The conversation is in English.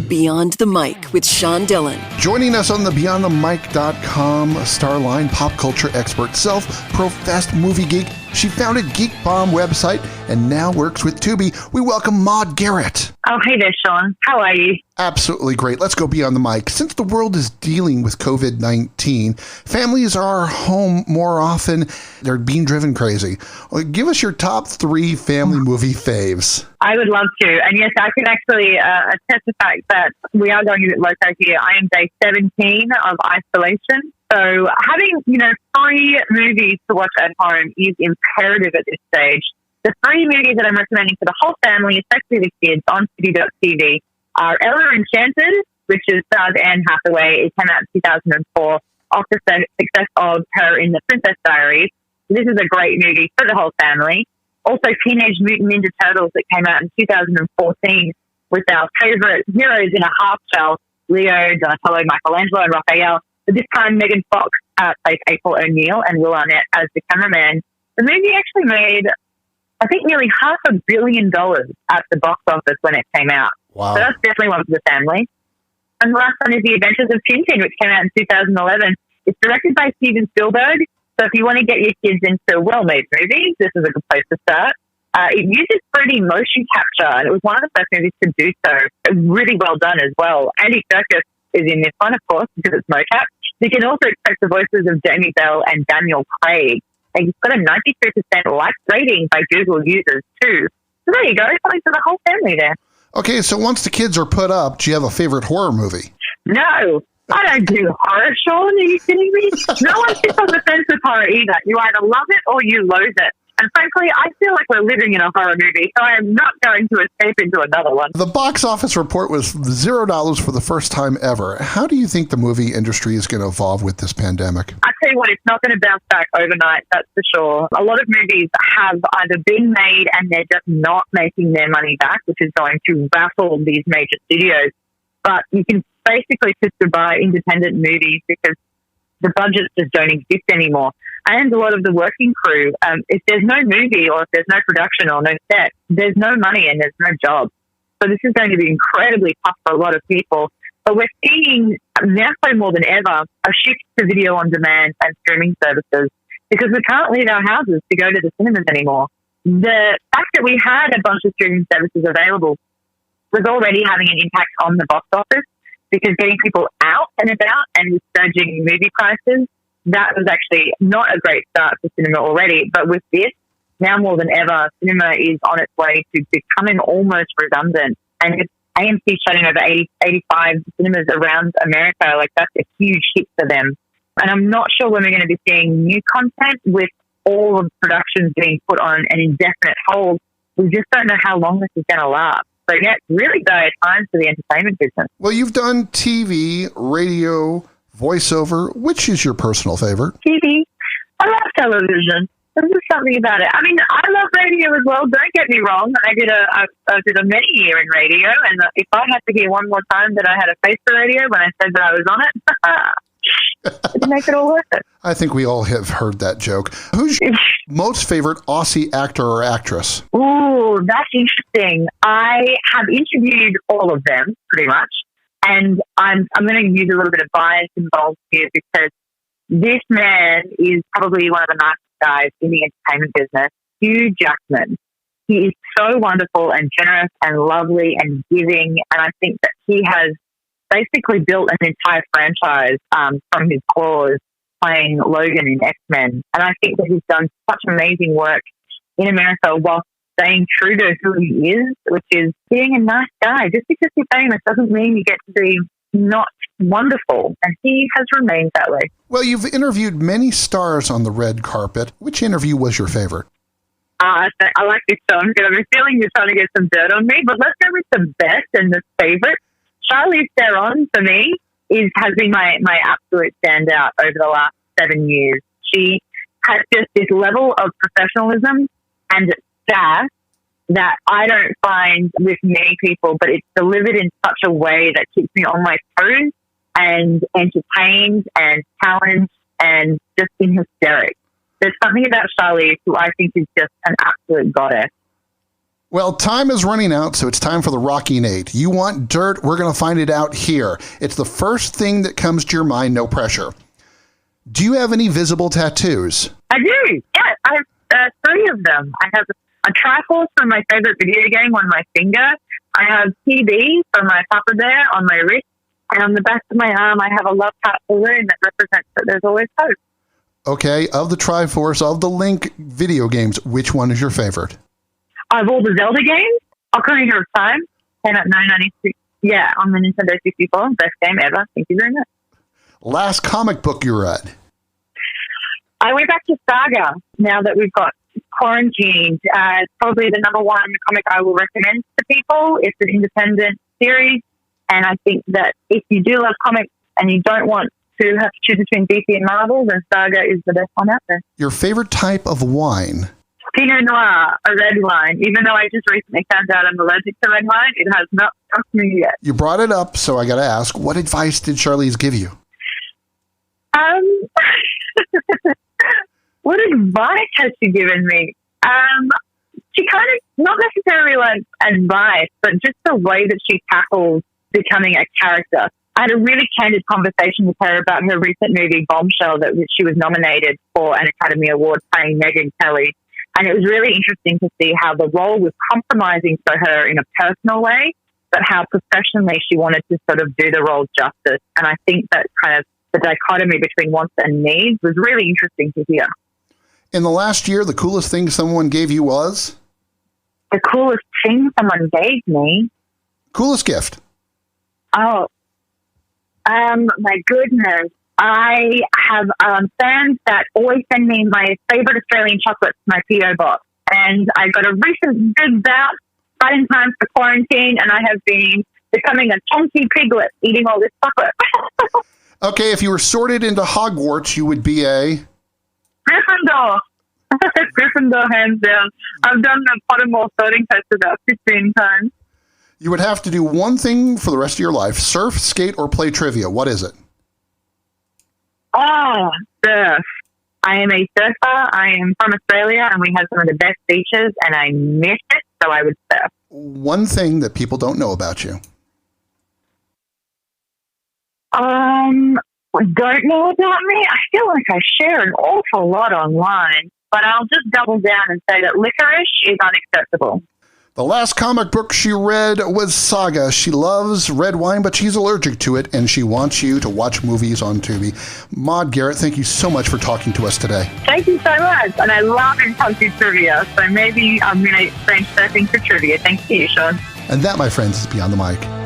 Beyond the Mic with Sean Dillon. Joining us on the BeyondTheMic.com starline pop culture expert, self-professed movie geek. She founded Geek Bomb website and now works with Tubi. We welcome Maude Garrett. Oh, hey there, Sean. How are you? Absolutely great. Let's go beyond the mic. Since the world is dealing with COVID-19, families are home more often. They're being driven crazy. Give us your top 3 family movie faves. I would love to. And yes, I can actually attest the fact that we are going a bit loco here. I am day 17 of isolation. So having, 3 movies to watch at home is imperative at this stage. The 3 movies that I'm recommending for the whole family, especially the kids, on Tubi.tv are Ella Enchanted, which is stars Anne Hathaway. It came out in 2004 off the success of her in The Princess Diaries. This is a great movie for the whole family. Also, Teenage Mutant Ninja Turtles that came out in 2014 with our favourite heroes in a half shell, Leo, Donatello, Michelangelo, and Raphael. But this time, Megan Fox plays April O'Neil and Will Arnett as the cameraman. The movie actually made, I think, nearly $500 million at the box office when it came out. Wow. So that's definitely one for the family. And the last one is The Adventures of Tintin, which came out in 2011. It's directed by Steven Spielberg. So if you want to get your kids into well-made movies, this is a good place to start. It uses 3D motion capture, and it was one of the first movies to do so. Really well done as well. Andy Serkis is in this one, of course, because it's mocap. You can also expect the voices of Jamie Bell and Daniel Craig. And it's got a 93% like rating by Google users, too. So there you go. Something for the whole family there. Okay, so once the kids are put up, do you have a favorite horror movie? No, I don't do horror, Sean. Are you kidding me? No one sits on the fence with horror either. You either love it or you loathe it. And frankly, I feel like we're living in a horror movie, so I am not going to escape into another one. The box office report was $0 for the first time ever. How do you think the movie industry is going to evolve with this pandemic? I tell you what, it's not going to bounce back overnight, that's for sure. A lot of movies have either been made and they're just not making their money back, which is going to rattle these major studios. But you can basically just goodbye independent movies because the budgets just don't exist anymore. And a lot of the working crew, if there's no movie or if there's no production or no set, there's no money and there's no job. So this is going to be incredibly tough for a lot of people. But we're seeing now so more than ever a shift to video on demand and streaming services because we can't leave our houses to go to the cinemas anymore. The fact that we had a bunch of streaming services available was already having an impact on the box office because getting people out and about and with surging movie prices, that was actually not a great start for cinema already. But with this, now more than ever, cinema is on its way to becoming almost redundant. And with AMC shutting over 85 cinemas around America, like that's a huge hit for them. And I'm not sure when we're going to be seeing new content with all of productions being put on an indefinite hold. We just don't know how long this is going to last. So yeah, it's really dire times for the entertainment business. Well, you've done TV, radio, voiceover. Which is your personal favorite? TV. I love television. There's just something about it. I mean, I love radio as well. Don't get me wrong. I did a many year in radio, and if I had to hear one more time that I had a face for radio when I said that I was on it, it'd make it all worth it. I think we all have heard that joke. Who's your most favorite Aussie actor or actress? Ooh, that's interesting. I have interviewed all of them, pretty much. And I'm going to use a little bit of bias involved here because this man is probably one of the nicest guys in the entertainment business, Hugh Jackman. He is so wonderful and generous and lovely and giving. And I think that he has basically built an entire franchise from his claws playing Logan in X-Men. And I think that he's done such amazing work in America while staying true to who he is, which is being a nice guy. Just because you're famous doesn't mean you get to be not wonderful. And he has remained that way. Well, you've interviewed many stars on the red carpet. Which interview was your favorite? I like this song because I've been feeling you're trying to get some dirt on me, but let's go with the best and the favorite. Charlize Theron, for me, has been my absolute standout over the last 7 years. She has just this level of professionalism and staff that I don't find with many people, but it's delivered in such a way that keeps me on my toes and entertained and challenged and just in hysterics. There's something about Charlize who I think is just an absolute goddess. Well, time is running out, so it's time for the Rocky Nate. You want dirt? We're going to find it out here. It's the first thing that comes to your mind, no pressure. Do you have any visible tattoos? I do. Yeah, I have 3 of them. I have a Triforce from my favorite video game on my finger. I have TB from my Papa Bear on my wrist. And on the back of my arm, I have a love heart balloon that represents that there's always hope. Okay, of the Triforce, of the Link video games, which one is your favorite? Of all the Zelda games, Ocarina of Time came out in 1996. Yeah, on the Nintendo 64. Best game ever. Thank you very much. Last comic book you read? I went back to Saga now that we've got quarantined. It's probably the number 1 comic I will recommend to people. It's an independent series. And I think that if you do love comics and you don't want to have to choose between DC and Marvel, then Saga is the best one out there. Your favorite type of wine? Pinot Noir, a red wine. Even though I just recently found out I'm allergic to red wine, it has not struck me yet. You brought it up, so I got to ask, what advice did Charlize give you? What advice has she given me? She kind of, not necessarily like advice, but just the way that she tackles becoming a character. I had a really candid conversation with her about her recent movie Bombshell, that she was nominated for an Academy Award playing Megyn Kelly. And it was really interesting to see how the role was compromising for her in a personal way, but how professionally she wanted to sort of do the role justice. And I think that kind of the dichotomy between wants and needs was really interesting to hear. In the last year, the coolest thing someone gave you was? The coolest thing someone gave me? Coolest gift? Oh, my goodness. I have fans that always send me my favorite Australian chocolates to my P.O. box. And I got a recent good bout right in time for quarantine, and I have been becoming a chunky piglet eating all this chocolate. Okay, if you were sorted into Hogwarts, you would be a? Gryffindor. Gryffindor, hands down. I've done the Pottermore sorting test about 15 times. You would have to do one thing for the rest of your life: surf, skate, or play trivia. What is it? Oh, surf. I am a surfer. I am from Australia, and we have some of the best beaches, and I miss it, so I would surf. One thing that people don't know about you. Don't know about me? I feel like I share an awful lot online, but I'll just double down and say that licorice is unacceptable. The last comic book she read was Saga. She loves red wine, but she's allergic to it, and she wants you to watch movies on Tubi. Maude Garrett, thank you so much for talking to us today. Thank you so much, and I love impromptu trivia, so maybe I'm going to exchange surfing for trivia. Thank you, Sean. And that, my friends, is Beyond the Mic.